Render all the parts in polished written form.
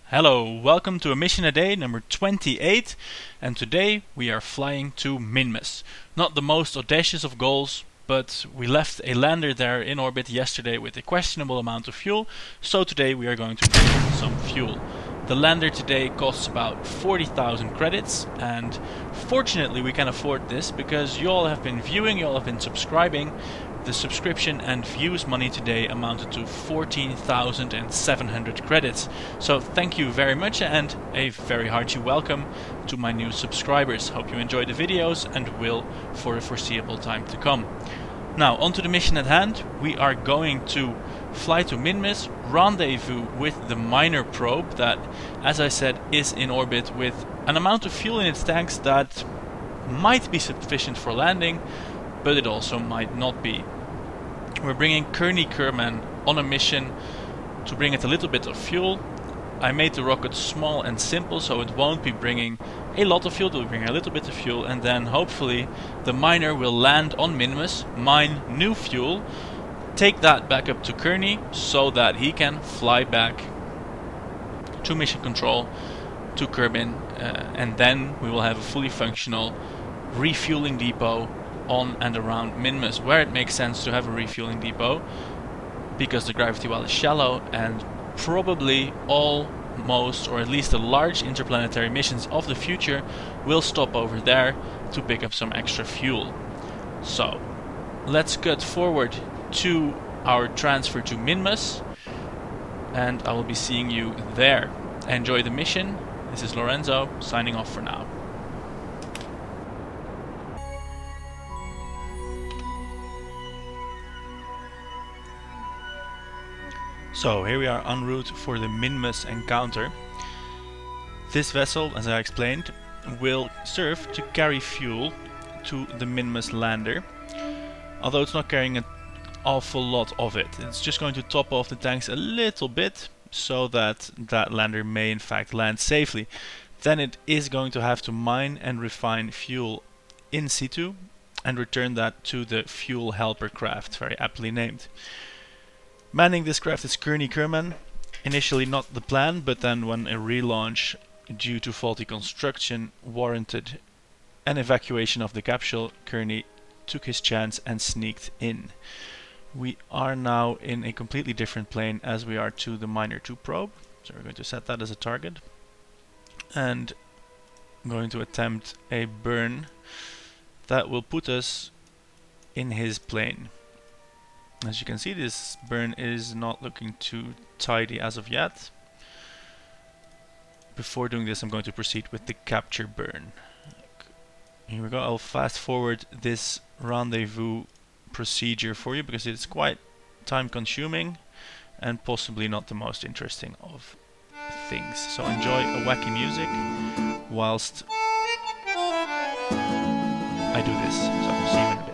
Hello, welcome to a mission a day number 28, and today we are flying to Minmus. Not the most audacious of goals, but we left a lander there in orbit yesterday with a questionable amount of fuel, so today we are going to bring some fuel. The lander today costs about 40,000 credits, and fortunately we can afford this because you all have been viewing, you all have been subscribing. The subscription and views money today amounted to 14,700 credits. So thank you very much and a very hearty welcome to my new subscribers. Hope you enjoy the videos and will for a foreseeable time to come. Now onto the mission at hand. We are going to fly to Minmus, rendezvous with the miner probe that, as I said, is in orbit with an amount of fuel in its tanks that might be sufficient for landing, but it also might not be. We're bringing Kerbin on a mission to bring it a little bit of fuel. I made the rocket small and simple, so it won't be bringing a lot of fuel, it will bring a little bit of fuel, and then hopefully the miner will land on Minmus, mine new fuel, take that back up to Kerbin so that he can fly back to mission control to Kerbin, and then we will have a fully functional refueling depot on and around Minmus, where it makes sense to have a refueling depot because the gravity well is shallow, and probably almost, or at least the large interplanetary missions of the future will stop over there to pick up some extra fuel. So let's cut forward to our transfer to Minmus, and I will be seeing you there. Enjoy the mission. This is Lorenzo signing off for now. So here we are en route for the Minmus encounter. This vessel, as I explained, will serve to carry fuel to the Minmus lander, although it's not carrying an awful lot of it. It's just going to top off the tanks a little bit so that that lander may in fact land safely. Then it is going to have to mine and refine fuel in situ and return that to the fuel helper craft, very aptly named. Manning this craft is Kerbin. Initially not the plan, but then when a relaunch due to faulty construction warranted an evacuation of the capsule, Kerbin took his chance and sneaked in. We are now in a completely different plane as we are to the Miner 2 probe, so we're going to set that as a target and I'm going to attempt a burn that will put us in his plane. As you can see, this burn is not looking too tidy as of yet. Before doing this, I'm going to proceed with the capture burn. Here we go. I'll fast forward this rendezvous procedure for you because it's quite time consuming and possibly not the most interesting of things. So enjoy a wacky music whilst I do this. So see you in a bit.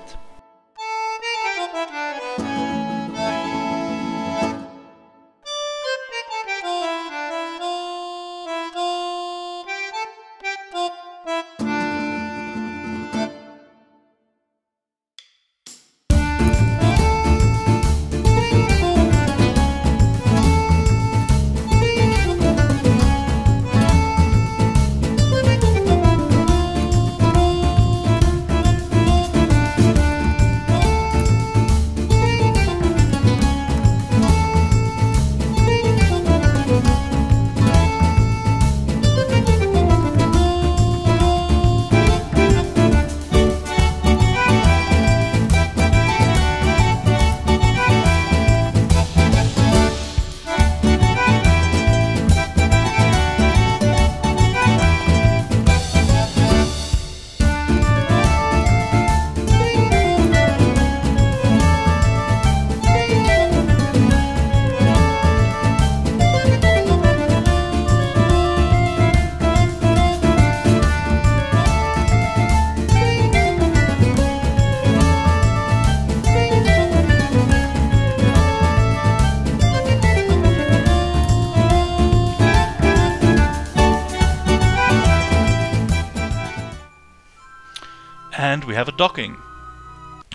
And we have a docking.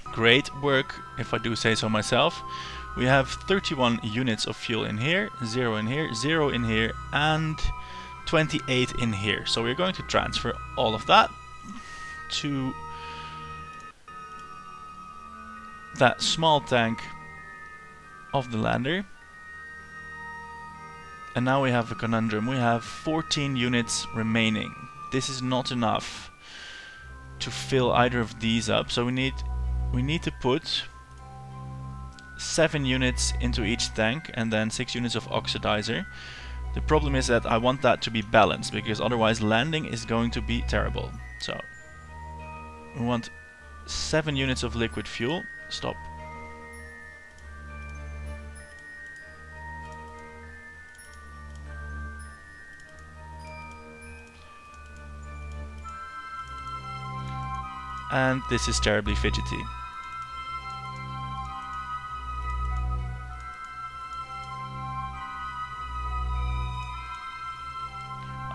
Great work, if I do say so myself. We have 31 units of fuel in here, 0 in here, 0 in here, and 28 in here. So we're going to transfer all of that to that small tank of the lander. And now we have a conundrum. We have 14 units remaining. This is not enough to fill either of these up, so we need to put 7 units into each tank and then 6 units of oxidizer. The problem is that I want that to be balanced, because otherwise landing is going to be terrible. So we want 7 units of liquid fuel. Stop. And this is terribly fidgety.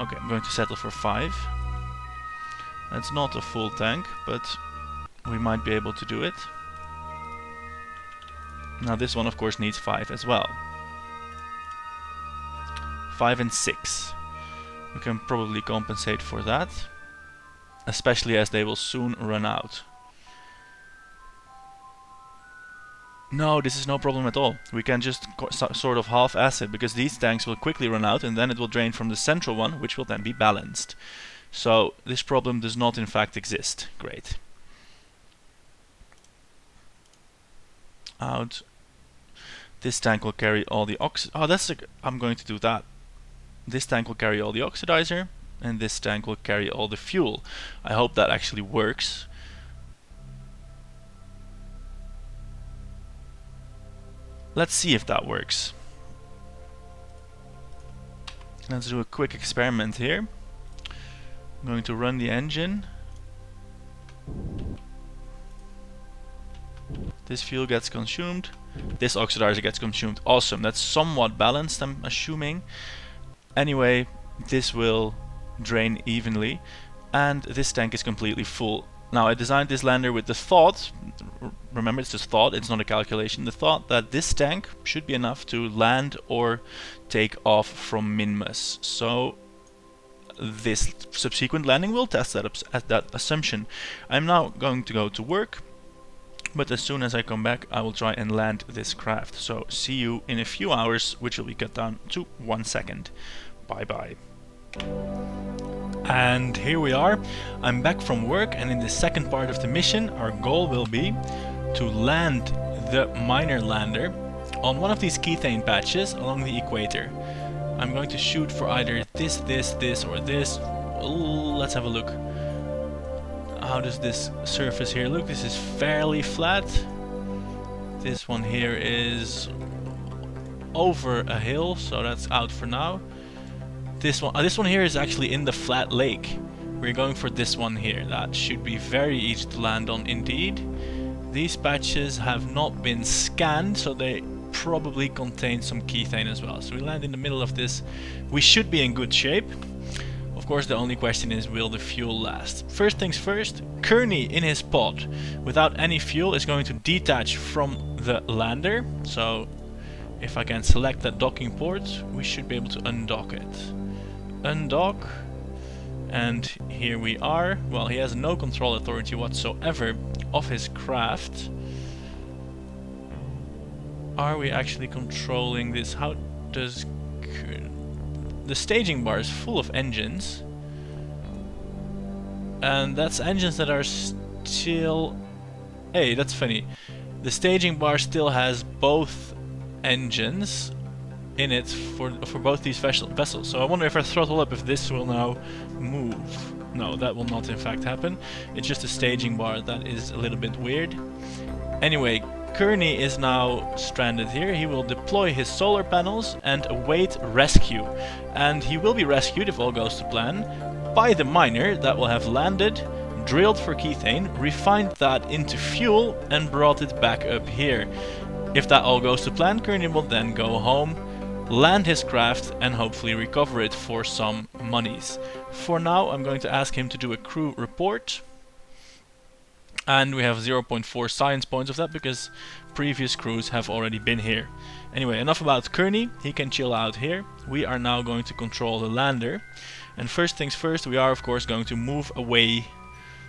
Okay, I'm going to settle for 5. That's not a full tank, but we might be able to do it. Now this one of course needs 5 as well. 5 and 6. We can probably compensate for that, especially as they will soon run out. No, this is no problem at all. We can just sort of half-ass it, because these tanks will quickly run out and then it will drain from the central one, which will then be balanced. So this problem does not in fact exist. Great. Out. This tank will carry all the I'm going to do that. This tank will carry all the oxidizer, and this tank will carry all the fuel. I hope that actually works. Let's see if that works. Let's do a quick experiment here. I'm going to run the engine. This fuel gets consumed. This oxidizer gets consumed. Awesome. That's somewhat balanced, I'm assuming. Anyway, this will drain evenly, and this tank is completely full. Now, I designed this lander with the thought, remember it's just thought, it's not a calculation, the thought that this tank should be enough to land or take off from Minmus. So this subsequent landing will test that assumption. I'm now going to go to work, but as soon as I come back I will try and land this craft. So see you in a few hours, which will be cut down to 1 second. Bye bye. And here we are. I'm back from work, and in the second part of the mission our goal will be to land the miner lander on one of these Kethane patches along the equator. I'm going to shoot for either this, or this. Ooh, let's have a look. How does this surface here look? This is fairly flat. This one here is over a hill, so that's out for now. This one here is actually in the flat lake. We're going for this one here. That should be very easy to land on indeed. These patches have not been scanned, so they probably contain some Kethane as well. So we land in the middle of this. We should be in good shape. Of course, the only question is, will the fuel last? First things first, Kerbin in his pod without any fuel is going to detach from the lander. So if I can select that docking port, we should be able to undock it. Undock, and here we are. Well, he has no control authority whatsoever of his craft. Are we actually controlling this? How does... The staging bar is full of engines, and that's engines that are still... Hey, that's funny. The staging bar still has both engines in it for both these vessels. So I wonder if I throttle up, if this will now move. No, that will not in fact happen. It's just a staging bar that is a little bit weird. Anyway, Kerbin is now stranded here. He will deploy his solar panels and await rescue. And he will be rescued, if all goes to plan, by the miner that will have landed, drilled for Kethane, refined that into fuel, and brought it back up here. If that all goes to plan, Kerbin will then go home, land his craft, and hopefully recover it for some monies. For now, I'm going to ask him to do a crew report. And we have 0.4 science points of that because previous crews have already been here. Anyway, enough about Kearney. He can chill out here. We are now going to control the lander. And first things first, we are of course going to move away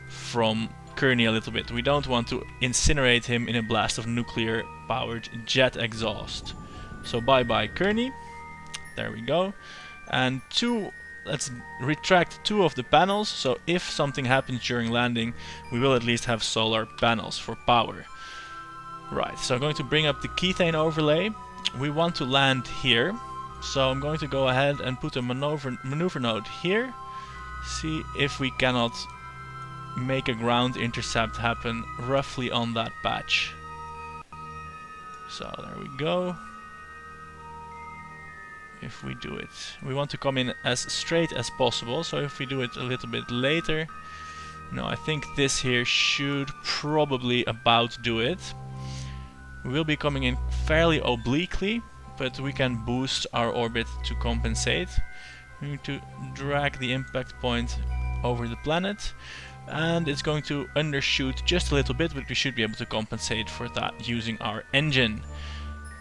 from Kearney a little bit. We don't want to incinerate him in a blast of nuclear powered jet exhaust. So bye bye Kearney. There we go. And let's retract 2 of the panels, so if something happens during landing, we will at least have solar panels for power. Right, so I'm going to bring up the Kethane overlay. We want to land here, so I'm going to go ahead and put a maneuver node here. See if we cannot make a ground intercept happen roughly on that patch. So there we go. If we do it, we want to come in as straight as possible, so if we do it a little bit later, no, I think this here should probably about do it. We will be coming in fairly obliquely, but we can boost our orbit to compensate. We need to drag the impact point over the planet, and it's going to undershoot just a little bit, but we should be able to compensate for that using our engine.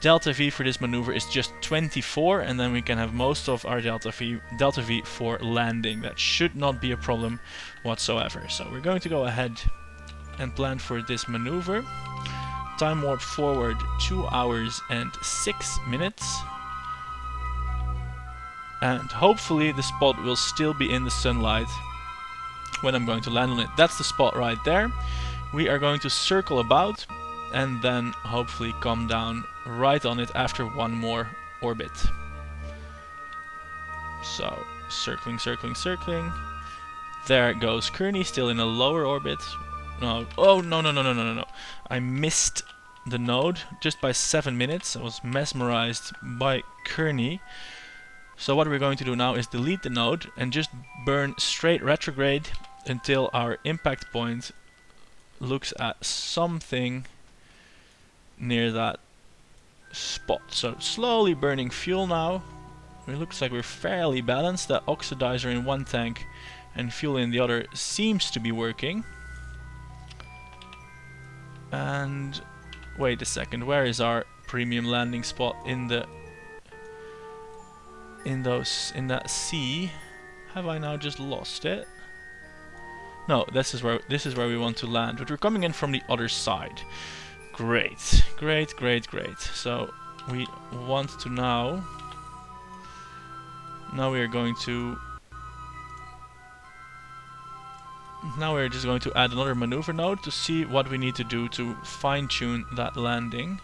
Delta V for this maneuver is just 24, and then we can have most of our Delta V for landing. That should not be a problem whatsoever. So we're going to go ahead and plan for this maneuver. Time warp forward 2 hours and 6 minutes. And hopefully the spot will still be in the sunlight when I'm going to land on it. That's the spot right there. We are going to circle about and then hopefully come down right on it after one more orbit. So circling, circling, circling. There goes Kearney, still in a lower orbit. No, oh no. I missed the node just by 7 minutes. I was mesmerized by Kearney. So what we're going to do now is delete the node and just burn straight retrograde until our impact point looks at something near that spot. So slowly burning fuel now. It looks like we're fairly balanced. That oxidizer in one tank and fuel in the other seems to be working. And wait a second, where is our premium landing spot in that sea? Have I now just lost it? No, this is where we want to land, but we're coming in from the other side. Great, great, great, great. So we want to now we're just going to add another maneuver node to see what we need to do to fine-tune that landing.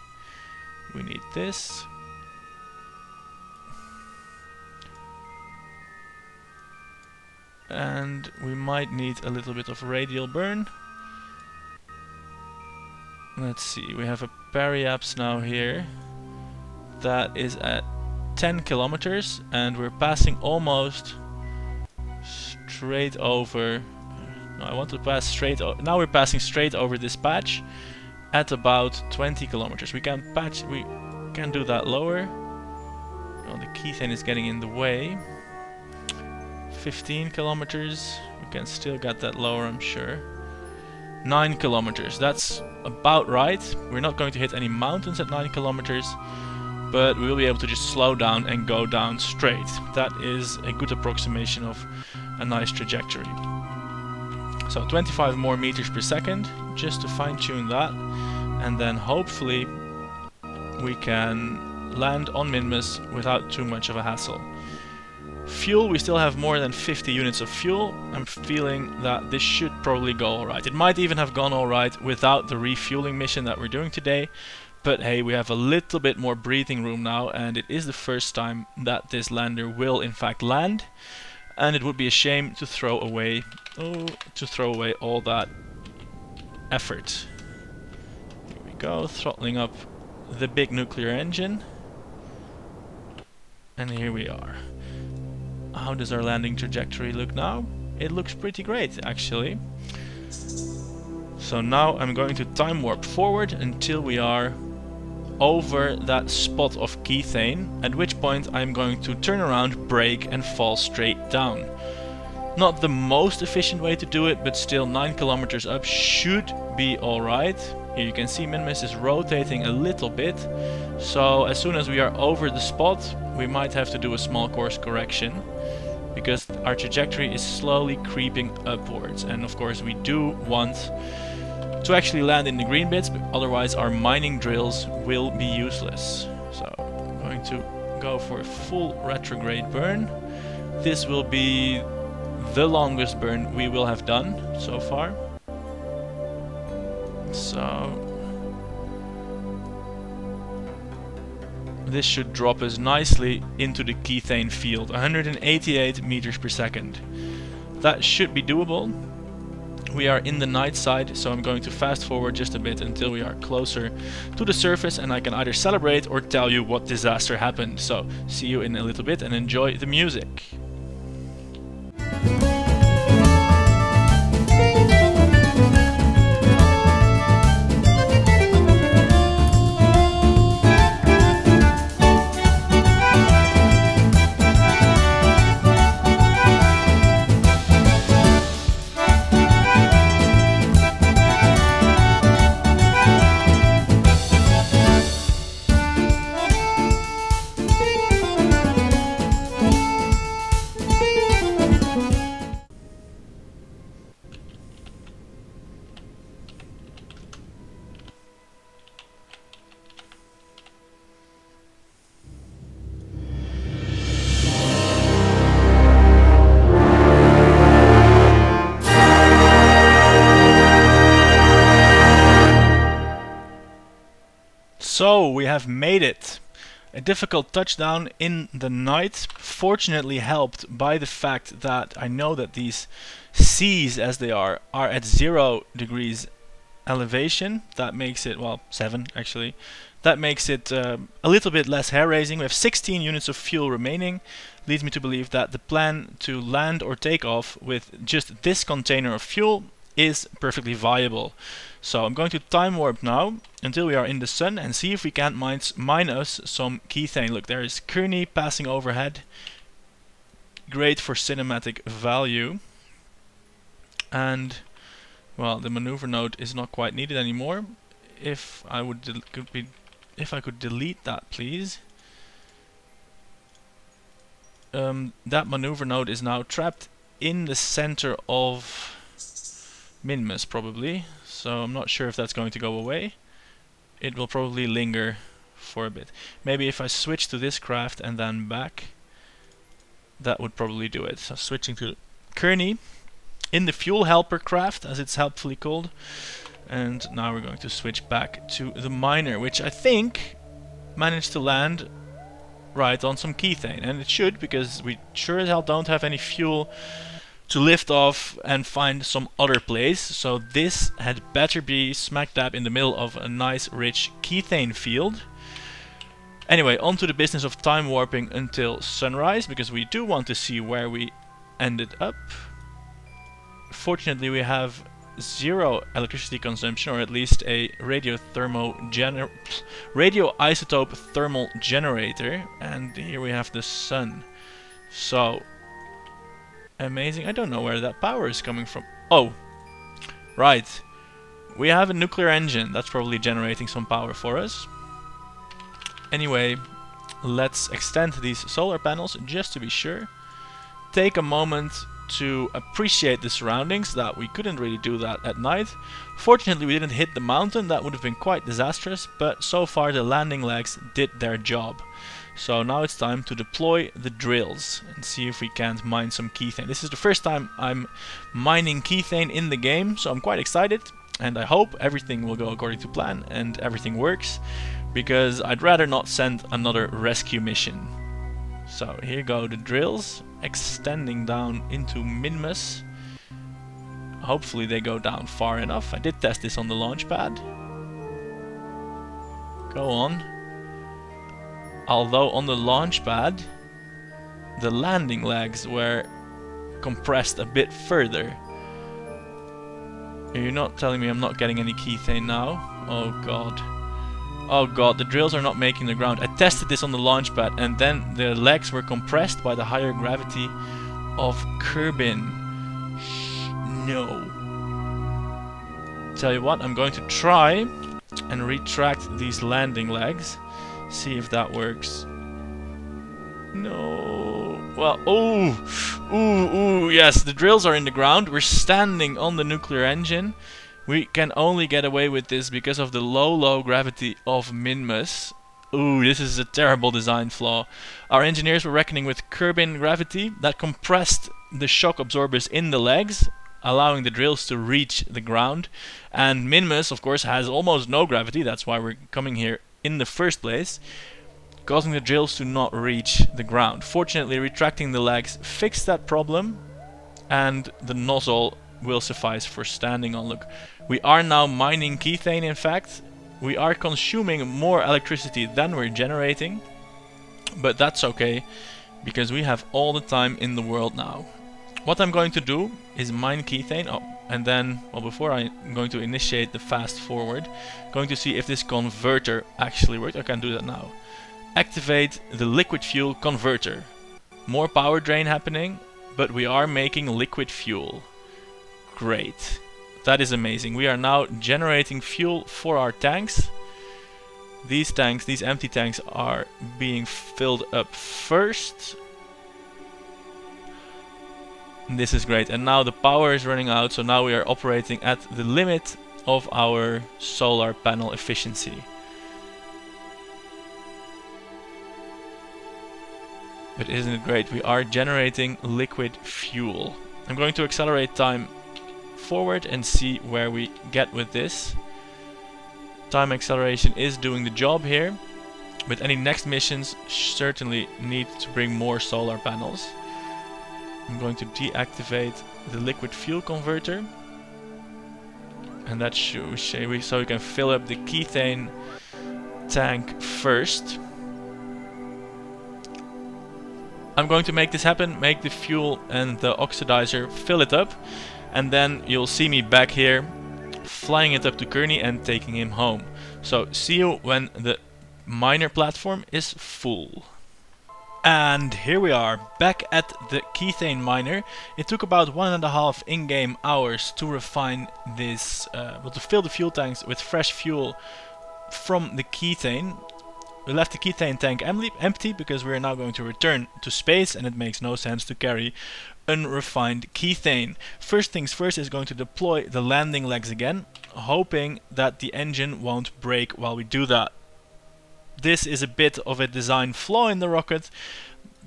We need this. And we might need a little bit of radial burn. Let's see, we have a periapse now here that is at 10 kilometers and we're passing almost straight over. No, I want to pass straight now we're passing straight over this patch at about 20 kilometers. We can do that lower. Oh, the Kethane is getting in the way. 15 kilometers. We can still get that lower, I'm sure. 9 kilometers. That's about right. We're not going to hit any mountains at 9 kilometers, but we will be able to just slow down and go down straight. That is a good approximation of a nice trajectory. So 25 more meters per second, just to fine-tune that, and then hopefully we can land on Minmus without too much of a hassle. Fuel, we still have more than 50 units of fuel. I'm feeling that this should probably go alright. It might even have gone alright without the refueling mission that we're doing today. But hey, we have a little bit more breathing room now, and it is the first time that this lander will in fact land. And it would be a shame to throw away all that effort. Here we go, throttling up the big nuclear engine. And here we are. How does our landing trajectory look now? It looks pretty great, actually. So now I'm going to time warp forward until we are over that spot of Kethane, at which point I'm going to turn around, brake and fall straight down. Not the most efficient way to do it, but still 9 kilometers up should be alright. Here you can see Minmus is rotating a little bit, so as soon as we are over the spot we might have to do a small course correction, because our trajectory is slowly creeping upwards, and of course we do want to actually land in the green bits, but otherwise our mining drills will be useless. So I'm going to go for a full retrograde burn. This will be the longest burn we will have done so far. So this should drop us nicely into the Kethane field, 188 meters per second. That should be doable. We are in the night side, so I'm going to fast forward just a bit until we are closer to the surface, and I can either celebrate or tell you what disaster happened. So see you in a little bit and enjoy the music. So we have made it. A difficult touchdown in the night, fortunately helped by the fact that I know that these seas, as they are at 0 degrees elevation. That makes it, well, 7 actually. That makes it a little bit less hair-raising. We have 16 units of fuel remaining. Leads me to believe that the plan to land or take off with just this container of fuel is perfectly viable. So I'm going to time warp now until we are in the sun and see if we can't mine us some Kethane. Look, there is Kerbin passing overhead. Great for cinematic value. And well, the maneuver node is not quite needed anymore. If I could delete that, please. That maneuver node is now trapped in the center of Minmus, probably. So I'm not sure if that's going to go away. It will probably linger for a bit. Maybe if I switch to this craft and then back, that would probably do it. So switching to Kerbin in the fuel helper craft, as it's helpfully called. And now we're going to switch back to the miner, which I think managed to land right on some Kethane. And it should, because we sure as hell don't have any fuel to lift off and find some other place. So this had better be smack dab in the middle of a nice rich Kethane field. Anyway, on to the business of time warping until sunrise, because we do want to see where we ended up. Fortunately, we have 0 electricity consumption, or at least a radioisotope thermal generator, and here we have the sun. So amazing. I don't know where that power is coming from. Oh, right. We have a nuclear engine. That's probably generating some power for us. Anyway, let's extend these solar panels just to be sure. Take a moment to appreciate the surroundings. That we couldn't really do that at night. Fortunately, we didn't hit the mountain. That would have been quite disastrous, but so far the landing legs did their job. So now it's time to deploy the drills and see if we can't mine some Kethane. This is the first time I'm mining Kethane in the game, so I'm quite excited, and I hope everything will go according to plan and everything works, because I'd rather not send another rescue mission. So here go the drills, extending down into Minmus. Hopefully they go down far enough. I did test this on the launch pad. Go on. Although on the launch pad the landing legs were compressed a bit further. You're not telling me I'm not getting any Kethane now? Oh god. Oh god, the drills are not making the ground. I tested this on the launch pad and then the legs were compressed by the higher gravity of Kerbin. No. Tell you what, I'm going to try and retract these landing legs. See if that works. No. Well, yes, the drills are in the ground. We're standing on the nuclear engine. We can only get away with this because of the low gravity of Minmus. Ooh, this is a terrible design flaw. Our engineers were reckoning with Kerbin gravity that compressed the shock absorbers in the legs, allowing the drills to reach the ground. And Minmus, of course, has almost no gravity. That's why we're coming here in the first place, causing the drills to not reach the ground. Fortunately, retracting the legs fixed that problem, and the nozzle will suffice for standing on. Look, we are now mining Kethane. In fact, we are consuming more electricity than we're generating, but that's okay because we have all the time in the world now. What I'm going to do is mine Kethane. Oh, and then, well, before I'm going to initiate the fast forward, going to see if this converter actually works. I can do that now. Activate the liquid fuel converter. More power drain happening, but we are making liquid fuel. Great. That is amazing. We are now generating fuel for our tanks. These tanks, these empty tanks, are being filled up first. This is great. And now the power is running out, so now we are operating at the limit of our solar panel efficiency. But isn't it great? We are generating liquid fuel. I'm going to accelerate time forward and see where we get with this. Time acceleration is doing the job here, but any next missions certainly need to bring more solar panels. I'm going to deactivate the liquid fuel converter, and that should so we can fill up the Kethane tank first. I'm going to make this happen, make the fuel and the oxidizer, fill it up, and then you'll see me back here flying it up to Kearney and taking him home. So see you when the miner platform is full. And here we are, back at the Kethane miner. It took about 1.5 in-game hours to refine this, to fill the fuel tanks with fresh fuel from the Kethane. We left the Kethane tank empty because we are now going to return to space, and it makes no sense to carry unrefined Kethane. First things first is going to deploy the landing legs again, hoping that the engine won't break while we do that. This is a bit of a design flaw in the rocket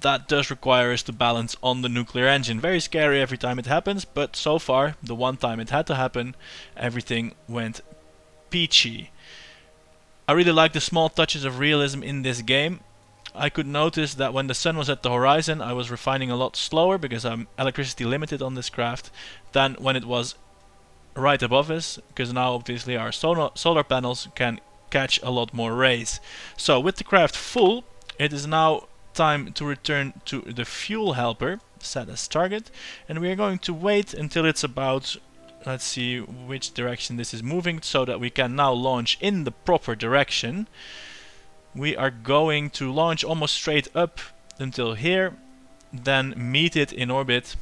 that does require us to balance on the nuclear engine. Very scary every time it happens, but so far, the one time it had to happen, everything went peachy. I really like the small touches of realism in this game. I could notice that when the sun was at the horizon, I was refining a lot slower because I'm electricity limited on this craft than when it was right above us, because now obviously our solar panels can catch a lot more rays. So with the craft full, it is now time to return to the fuel helper set as target, and we are going to wait until it's about, let's see which direction this is moving, so that we can now launch in the proper direction. We are going to launch almost straight up until here, then meet it in orbit,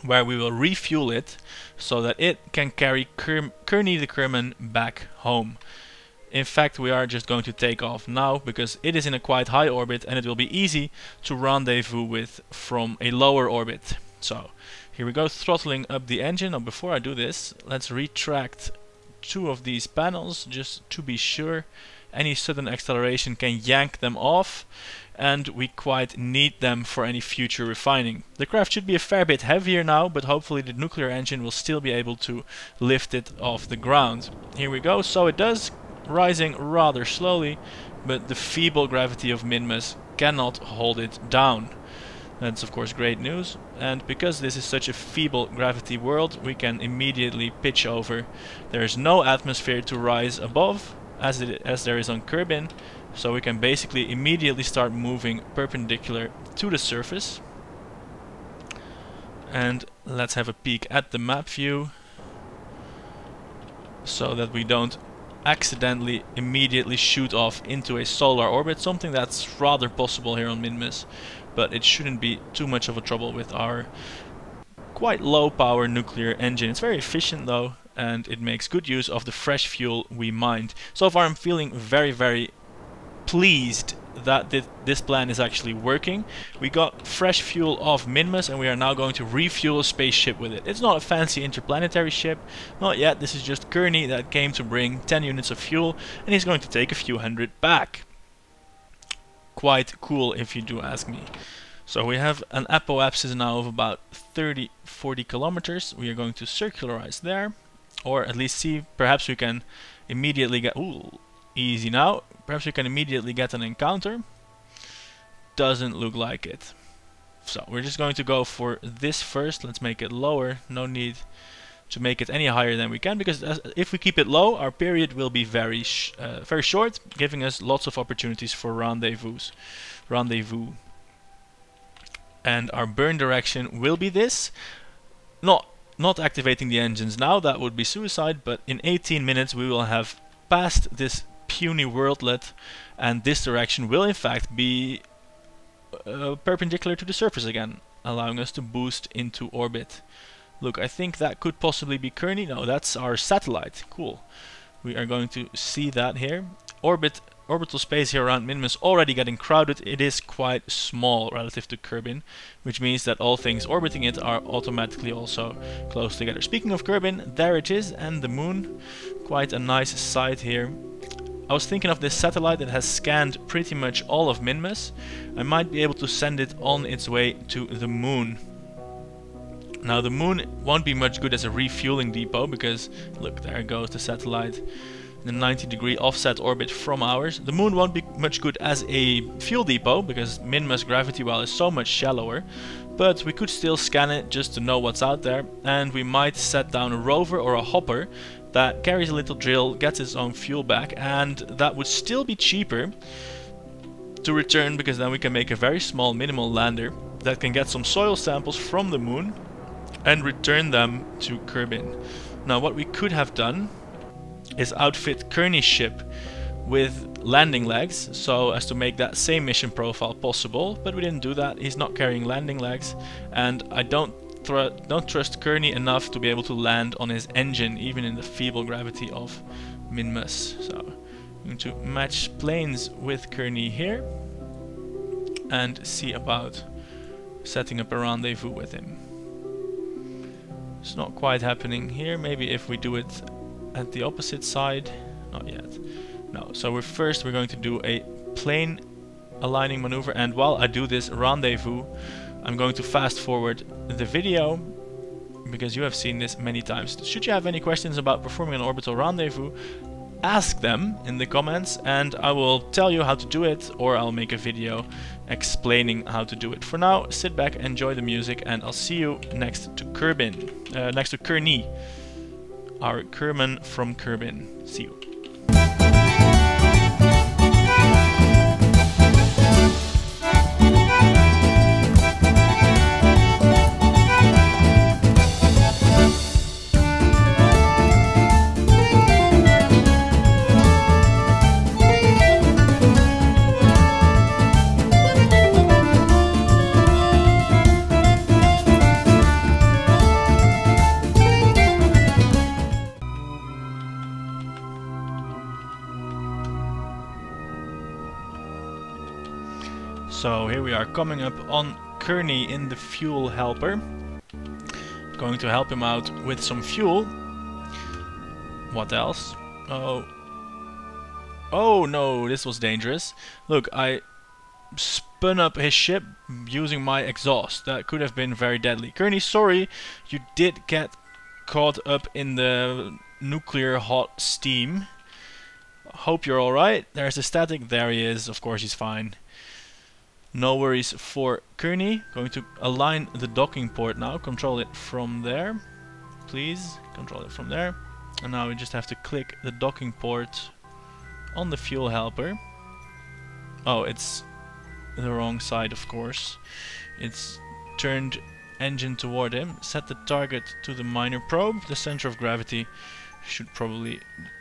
where we will refuel it so that it can carry Kearney the Kerman back home. In fact, we are just going to take off now because it is in a quite high orbit and it will be easy to rendezvous with from a lower orbit. So here we go, throttling up the engine. Now before I do this, let's retract 2 of these panels just to be sure. Any sudden acceleration can yank them off, and we quite need them for any future refining. The craft should be a fair bit heavier now, but hopefully the nuclear engine will still be able to lift it off the ground. Here we go, so it does, rising rather slowly, but the feeble gravity of Minmus cannot hold it down. That's of course great news, and because this is such a feeble gravity world, we can immediately pitch over. There is no atmosphere to rise above, as there is on Kerbin, so we can basically immediately start moving perpendicular to the surface. And let's have a peek at the map view, so that we don't accidentally immediately shoot off into a solar orbit, something that's rather possible here on Minmus, but it shouldn't be too much of a trouble with our quite low power nuclear engine. It's very efficient though, and it makes good use of the fresh fuel we mined. So far I'm feeling very pleased that this plan is actually working. We got fresh fuel off Minmus and we are now going to refuel a spaceship with it. It's not a fancy interplanetary ship, not yet. This is just Kearney that came to bring 10 units of fuel, and he's going to take a few hundred back. Quite cool if you do ask me. So we have an apoapsis now of about 30-40 kilometers. We are going to circularize there, or at least see, perhaps we can immediately get, ooh, easy now. Perhaps we can immediately get an encounter. Doesn't look like it. So we're just going to go for this first. Let's make it lower. No need to make it any higher than we can, because if we keep it low, our period will be very short, giving us lots of opportunities for rendezvous. And our burn direction will be this. Not activating the engines now, that would be suicide, but in 18 minutes we will have passed this puny worldlet, and this direction will in fact be perpendicular to the surface again, allowing us to boost into orbit. Look, I think that could possibly be Kearney. No, that's our satellite. Cool. We are going to see that here. Orbital space here around Minmus already getting crowded. It is quite small relative to Kerbin, which means that all things orbiting it are automatically also close together. Speaking of Kerbin, there it is, and the moon. Quite a nice sight here. I was thinking of this satellite that has scanned pretty much all of Minmus. I might be able to send it on its way to the moon. Now the moon won't be much good as a refueling depot, because look, there goes the satellite in a 90-degree offset orbit from ours. The moon won't be much good as a fuel depot, because Minmus gravity well is so much shallower, but we could still scan it just to know what's out there, and we might set down a rover or a hopper that carries a little drill, gets its own fuel back, and that would still be cheaper to return, because then we can make a very small minimal lander that can get some soil samples from the moon and return them to Kerbin. Now what we could have done is outfit Kearney's ship with landing legs, so as to make that same mission profile possible, but we didn't do that. He's not carrying landing legs, and I don't trust Kearney enough to be able to land on his engine, even in the feeble gravity of Minmus. So I'm going to match planes with Kearney here and see about setting up a rendezvous with him. It's not quite happening here. Maybe if we do it at the opposite side. Not yet. No. So we're going to do a plane aligning maneuver, and while I do this rendezvous, I'm going to fast forward the video, because you have seen this many times. Should you have any questions about performing an orbital rendezvous, ask them in the comments and I will tell you how to do it, or I'll make a video explaining how to do it. For now, sit back, enjoy the music, and I'll see you next to Kearney, our Kerbin from Kerbin. See you. So here we are coming up on Kearney in the fuel helper. Going to help him out with some fuel. What else? Oh no, this was dangerous. Look, I spun up his ship using my exhaust. That could have been very deadly. Kearney, sorry, you did get caught up in the nuclear hot steam. Hope you're alright. There's a static. There he is. Of course he's fine. No worries for Kearney. Going to align the docking port now. Control it from there. Please, control it from there. And now we just have to click the docking port on the fuel helper. Oh, it's the wrong side, of course. It's turned engine toward him. Set the target to the minor probe. The center of gravity should probably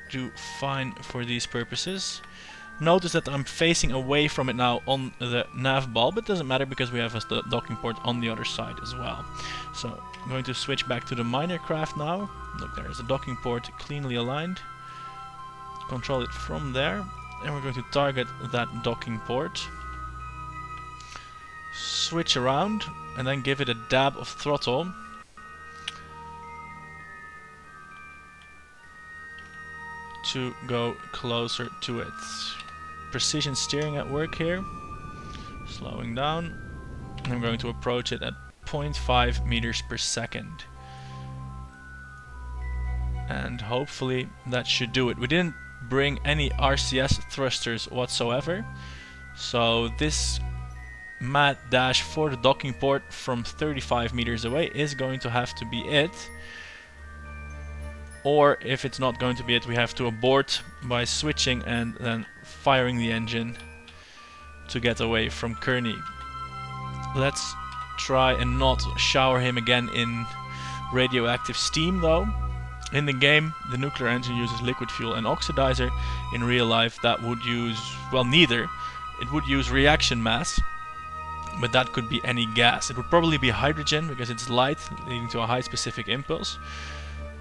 do fine for these purposes. Notice that I'm facing away from it now on the nav bulb, but it doesn't matter because we have the docking port on the other side as well. So I'm going to switch back to the miner craft now. Look, there is a docking port cleanly aligned. Control it from there, and we're going to target that docking port. Switch around and then give it a dab of throttle. To go closer to it. Precision steering at work here. Slowing down. And I'm going to approach it at 0.5 meters per second. And hopefully that should do it. We didn't bring any RCS thrusters whatsoever. So this mad dash for the docking port from 35 meters away is going to have to be it. Or if it's not going to be it, we have to abort by switching and then firing the engine to get away from Kearney. Let's try and not shower him again in radioactive steam though. In the game, the nuclear engine uses liquid fuel and oxidizer. In real life, that would use, well, neither. It would use reaction mass, but that could be any gas. It would probably be hydrogen because it's light, leading to a high specific impulse.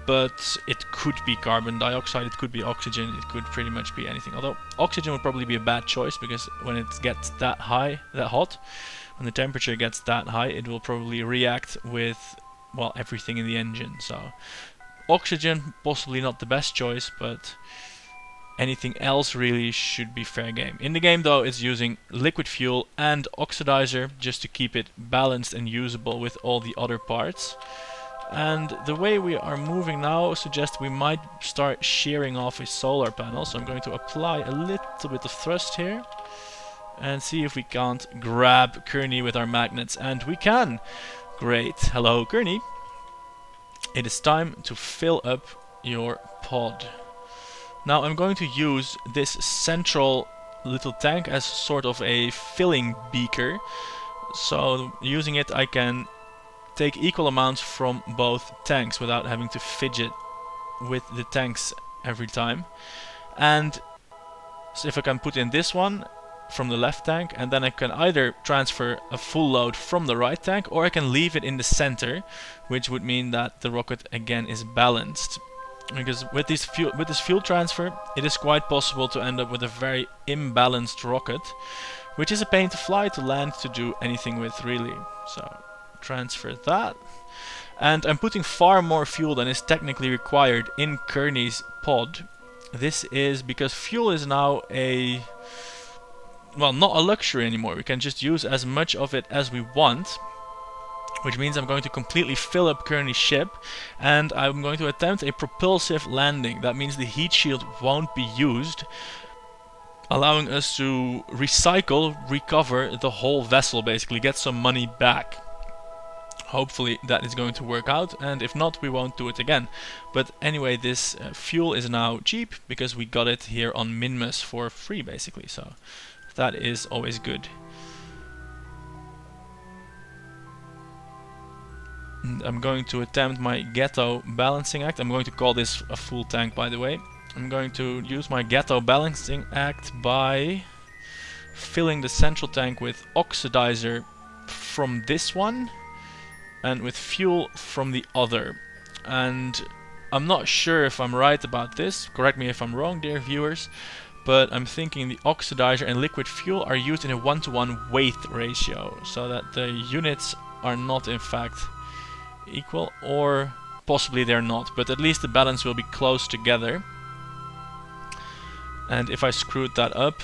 But it could be carbon dioxide, it could be oxygen, it could pretty much be anything. Although oxygen would probably be a bad choice because when it gets that high, that hot, when the temperature gets that high, it will probably react with, well, everything in the engine. So oxygen, possibly not the best choice, but anything else really should be fair game. In the game though, it's using liquid fuel and oxidizer just to keep it balanced and usable with all the other parts. And the way we are moving now suggests we might start shearing off a solar panel. So I'm going to apply a little bit of thrust here and see if we can't grab Kearney with our magnets. And we can! Great. Hello, Kearney. It is time to fill up your pod. Now I'm going to use this central little tank as sort of a filling beaker. So using it, I can take equal amounts from both tanks without having to fidget with the tanks every time. And so if I can put in this one from the left tank, and then I can either transfer a full load from the right tank, or I can leave it in the center, which would mean that the rocket again is balanced. Because with this fuel transfer, it is quite possible to end up with a very imbalanced rocket, which is a pain to fly, to land, to do anything with really. So transfer that, and I'm putting far more fuel than is technically required in Kearney's pod. This is because fuel is now a, well, not a luxury anymore. We can just use as much of it as we want, which means I'm going to completely fill up Kearney's ship, and I'm going to attempt a propulsive landing. That means the heat shield won't be used, allowing us to recover the whole vessel, basically get some money back. Hopefully that is going to work out, and if not, we won't do it again. But anyway, this fuel is now cheap because we got it here on Minmus for free, basically, so that is always good. And I'm going to attempt my ghetto balancing act. I'm going to call this a full tank, by the way. I'm going to use my ghetto balancing act by filling the central tank with oxidizer from this one and with fuel from the other. And I'm not sure if I'm right about this, correct me if I'm wrong, dear viewers, but I'm thinking the oxidizer and liquid fuel are used in a 1-to-1 weight ratio, so that the units are not in fact equal, or possibly they're not, but at least the balance will be close together. And if I screwed that up,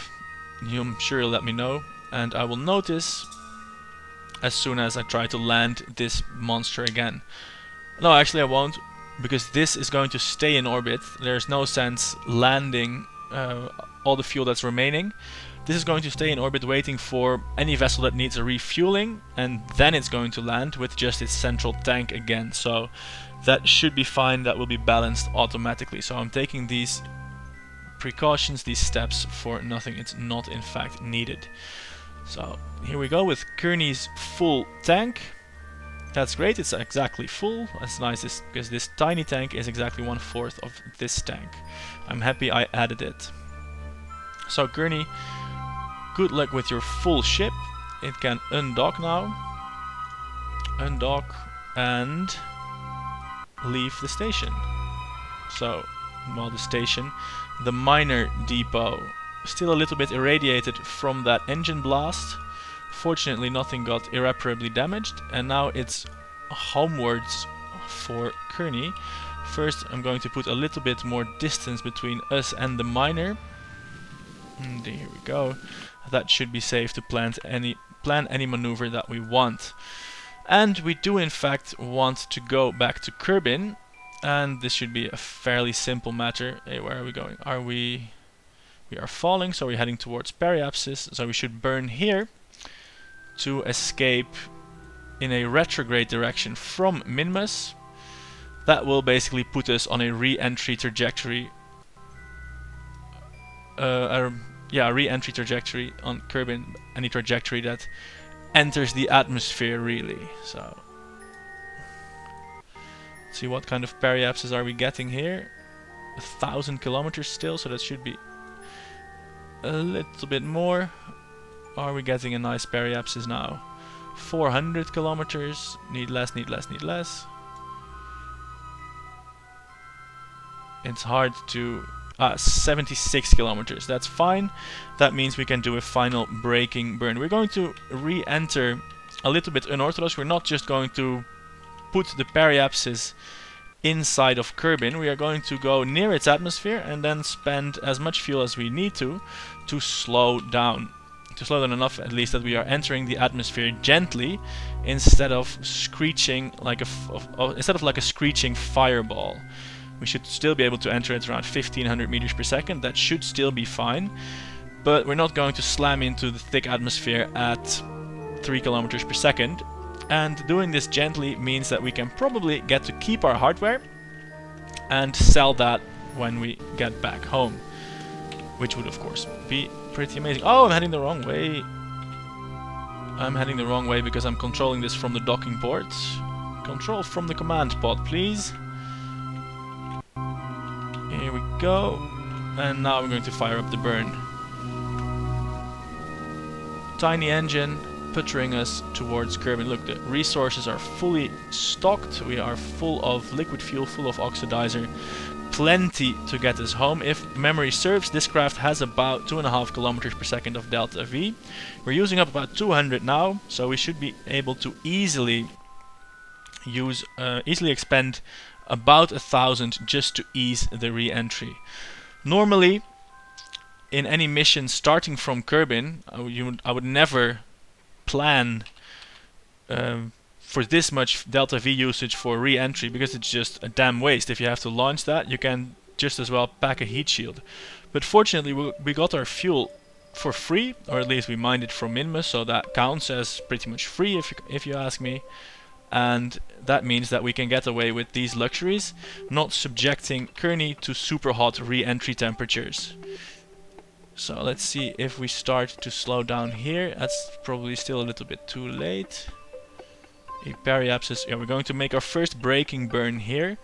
I'm sure you'll let me know, and I will notice as soon as I try to land this monster again. No, actually I won't, because this is going to stay in orbit. There's no sense landing all the fuel that's remaining. This is going to stay in orbit waiting for any vessel that needs a refueling, and then it's going to land with just its central tank again. So that should be fine, that will be balanced automatically. So I'm taking these precautions, these steps for nothing. It's not in fact needed. So here we go with Kearney's full tank. That's great, it's exactly full. That's nice because this tiny tank is exactly 1/4 of this tank. I'm happy I added it. So Kearney, good luck with your full ship. It can undock now. Undock and leave the station. So, well, the miner depot, still a little bit irradiated from that engine blast. Fortunately, nothing got irreparably damaged, and now it's homewards for Kearney. First, I'm going to put a little bit more distance between us and the miner. And here we go. That should be safe to plan any maneuver that we want. And we do in fact want to go back to Kerbin, and this should be a fairly simple matter. Hey, where are we going? We are falling, so we're heading towards periapsis, so we should burn here to escape in a retrograde direction from Minmus. That will basically put us on a re-entry trajectory. Re-entry trajectory on Kerbin, any trajectory that enters the atmosphere, really. So, let's see what kind of periapsis are we getting here. 1,000 kilometers still, so that should be a little bit more. Are we getting a nice periapsis now? 400 kilometers. Need less, need less, need less. It's hard to... 76 kilometers. That's fine. That means we can do a final braking burn. We're going to re-enter a little bit unorthodox. We're not just going to put the periapsis inside of Kerbin. We are going to go near its atmosphere and then spend as much fuel as we need to slow down. To slow down enough, at least, that we are entering the atmosphere gently instead of screeching like a screeching fireball. We should still be able to enter it around 1500 meters per second. That should still be fine, but we're not going to slam into the thick atmosphere at 3 kilometers per second. And doing this gently means that we can probably get to keep our hardware and sell that when we get back home, which would of course be pretty amazing. Oh, I'm heading the wrong way. I'm heading the wrong way because I'm controlling this from the docking port. Control from the command pod, please. Here we go, and now we're going to fire up the burn. Tiny engine puttering us towards Kerbin. Look, the resources are fully stocked. We are full of liquid fuel, full of oxidizer. Plenty to get us home. If memory serves, this craft has about 2.5 kilometers per second of delta V. We're using up about 200 now, so we should be able to easily expend about 1,000 just to ease the re-entry. Normally, in any mission starting from Kerbin, I would never plan for this much delta V usage for re-entry, because it's just a damn waste. If you have to launch that, you can just as well pack a heat shield. But fortunately, we got our fuel for free, or at least we mined it from Minmus, so that counts as pretty much free if you ask me. And that means that we can get away with these luxuries, not subjecting Kearney to super hot re-entry temperatures. So let's see if we start to slow down here. That's probably still a little bit too late. A periapsis. Yeah, we're going to make our first braking burn here,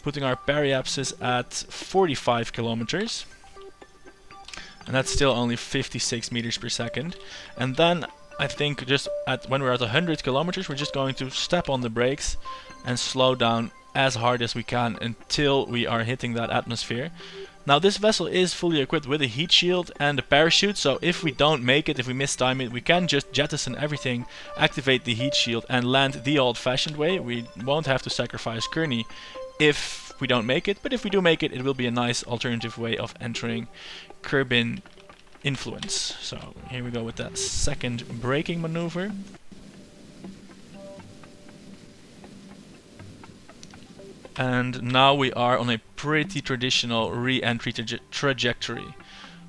putting our periapsis at 45 kilometers. And that's still only 56 meters per second. And then I think just when we're at 100 kilometers, we're just going to step on the brakes and slow down as hard as we can until we are hitting that atmosphere. Now, this vessel is fully equipped with a heat shield and a parachute, so if we don't make it, if we mistime it, we can just jettison everything, activate the heat shield and land the old-fashioned way. We won't have to sacrifice Kearney if we don't make it, but if we do make it, it will be a nice alternative way of entering Kerbin influence. So here we go with that second braking maneuver. And now we are on a pretty traditional re-entry trajectory.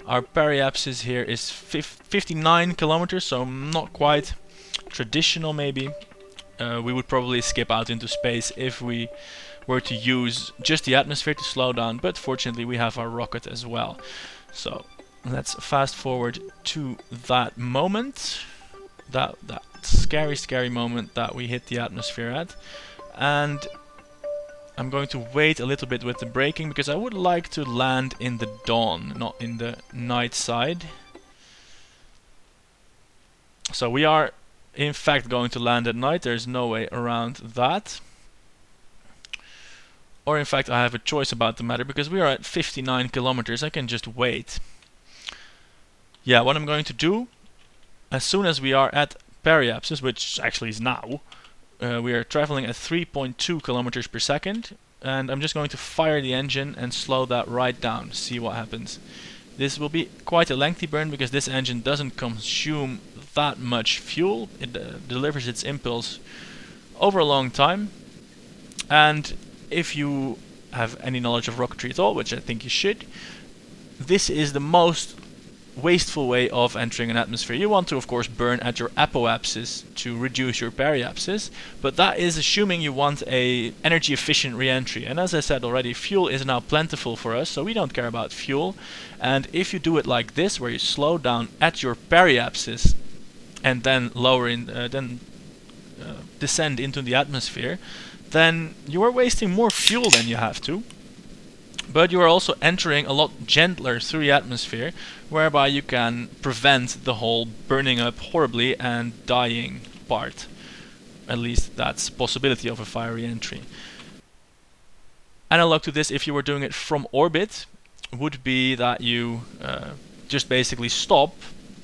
Our periapsis here is 59 kilometers, so not quite traditional maybe. We would probably skip out into space if we were to use just the atmosphere to slow down, but fortunately we have our rocket as well. So let's fast forward to that moment, that scary moment that we hit the atmosphere at, and I'm going to wait a little bit with the braking because I would like to land in the dawn, not in the night side. So we are in fact going to land at night, there's no way around that. Or in fact I have a choice about the matter because we are at 59 kilometers, I can just wait. Yeah, what I'm going to do, as soon as we are at periapsis, which actually is now, we are traveling at 3.2 kilometers per second, and I'm just going to fire the engine and slow that right down, see what happens. This will be quite a lengthy burn because this engine doesn't consume that much fuel. It delivers its impulse over a long time, and if you have any knowledge of rocketry at all, which I think you should, this is the most wasteful way of entering an atmosphere. You want to of course burn at your apoapsis to reduce your periapsis, but that is assuming you want a energy efficient re-entry, and as I said already, fuel is now plentiful for us, so we don't care about fuel. And if you do it like this, where you slow down at your periapsis and then descend into the atmosphere, then you are wasting more fuel than you have to. But you are also entering a lot gentler through the atmosphere, whereby you can prevent the whole burning up horribly and dying part. At least that's a possibility of a fiery entry. Analog to this, if you were doing it from orbit, would be that you just basically stop,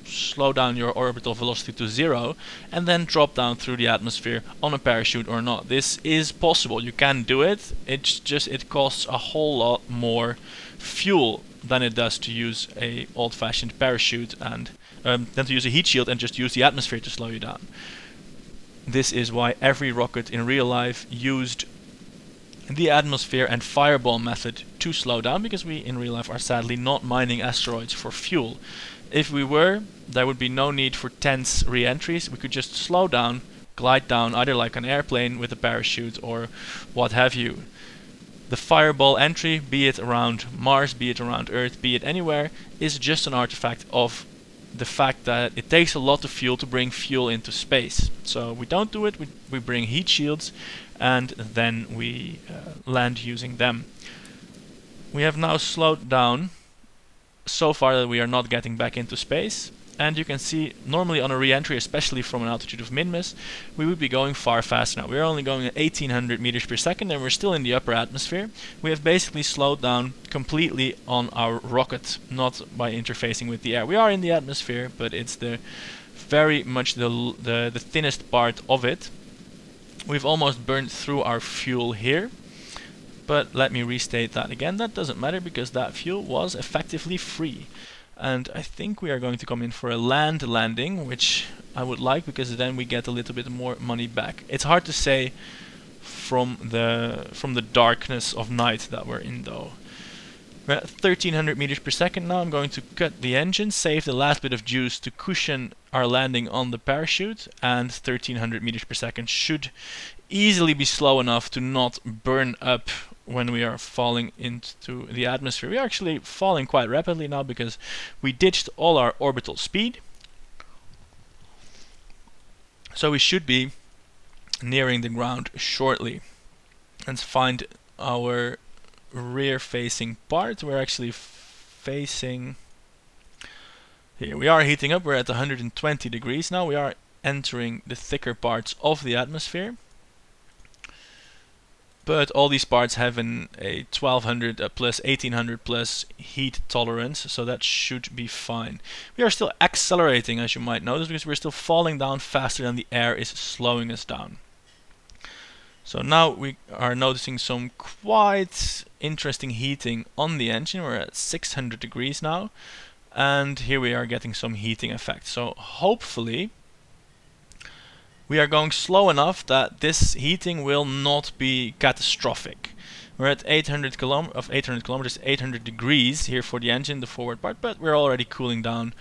slow down your orbital velocity to 0, and then drop down through the atmosphere on a parachute or not. This is possible, you can do it, it's just it costs a whole lot more fuel than it does to use a old-fashioned parachute, and than to use a heat shield and just use the atmosphere to slow you down. This is why every rocket in real life used the atmosphere and fireball method to slow down, because we in real life are sadly not mining asteroids for fuel. If we were, there would be no need for tense re-entries. We could just slow down, glide down, either like an airplane with a parachute or what have you. The fireball entry, be it around Mars, be it around Earth, be it anywhere, is just an artifact of the fact that it takes a lot of fuel to bring fuel into space. So we don't do it, we bring heat shields, and then we land using them. We have now slowed down so far that we are not getting back into space, and you can see normally on a re-entry, especially from an altitude of Minmus, we would be going far faster now. We're only going at 1800 meters per second and we're still in the upper atmosphere. We have basically slowed down completely on our rocket, not by interfacing with the air. We are in the atmosphere, but it's the very much the thinnest part of it. We've almost burned through our fuel here. But let me restate that again, that doesn't matter because that fuel was effectively free. And I think we are going to come in for a land landing, which I would like because then we get a little bit more money back. It's hard to say from the darkness of night that we're in though. We're at 1300 meters per second now. I'm going to cut the engine, save the last bit of juice to cushion our landing on the parachute, and 1300 meters per second should easily be slow enough to not burn up when we are falling into the atmosphere. We are actually falling quite rapidly now because we ditched all our orbital speed. So we should be nearing the ground shortly. Let's find our rear facing part. We're actually facing... Here we are heating up, we're at 120 degrees now. We are entering the thicker parts of the atmosphere. But all these parts have a 1200 plus 1800 plus heat tolerance, so that should be fine. We are still accelerating, as you might notice, because we're still falling down faster than the air is slowing us down. So now we are noticing some quite interesting heating on the engine. We're at 600 degrees now, and here we are getting some heating effect. So hopefully we are going slow enough that this heating will not be catastrophic. We're at 800 kilometers, 800 degrees here for the engine, the forward part, but we're already cooling down.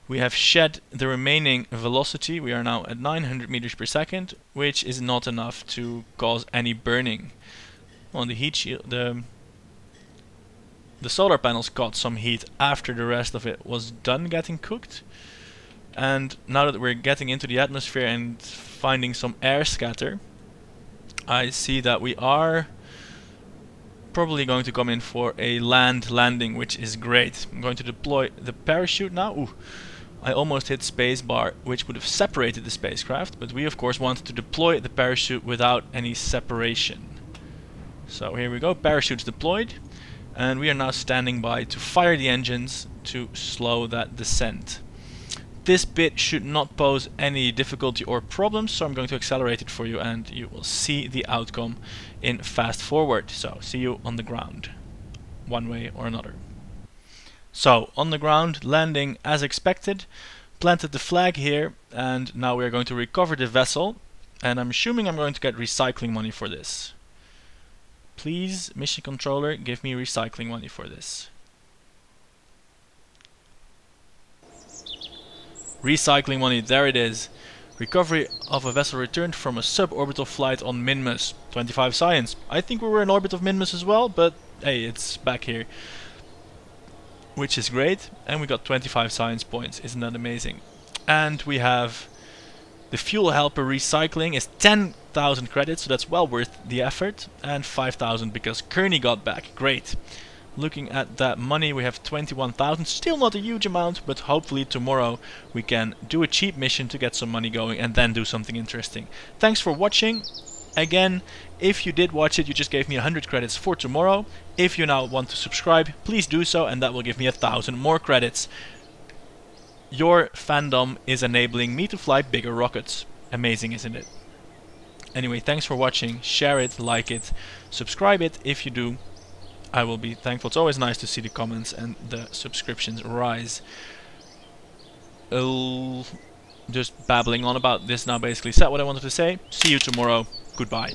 We have shed the remaining velocity. We are now at 900 meters per second, which is not enough to cause any burning. On the heat shield, the solar panels got some heat after the rest of it was done getting cooked. And now that we're getting into the atmosphere and finding some air scatter, I see that we are probably going to come in for a land landing, which is great. I'm going to deploy the parachute now. Ooh, I almost hit spacebar, which would have separated the spacecraft, but we of course want to deploy the parachute without any separation. So here we go, parachute's deployed, and we are now standing by to fire the engines to slow that descent. This bit should not pose any difficulty or problems, so I'm going to accelerate it for you and you will see the outcome in fast forward. So see you on the ground, one way or another. So on the ground, landing as expected, planted the flag here, and now we are going to recover the vessel, and I'm assuming I'm going to get recycling money for this. Please, mission controller, give me recycling money for this. Recycling money, there it is. Recovery of a vessel returned from a suborbital flight on Minmus. 25 science. I think we were in orbit of Minmus as well, but hey, it's back here. Which is great. And we got 25 science points. Isn't that amazing? And we have the fuel helper recycling is 10,000 credits, so that's well worth the effort. And 5,000 because Kearney got back. Great. Looking at that money, we have 21,000, still not a huge amount, but hopefully tomorrow we can do a cheap mission to get some money going and then do something interesting. Thanks for watching. Again, if you did watch it, you just gave me 100 credits for tomorrow. If you now want to subscribe, please do so, and that will give me 1,000 more credits. Your fandom is enabling me to fly bigger rockets. Amazing, isn't it? Anyway, thanks for watching. Share it, like it, subscribe it if you do. I will be thankful. It's always nice to see the comments and the subscriptions rise. Just babbling on about this now, basically said what I wanted to say. See you tomorrow. Goodbye.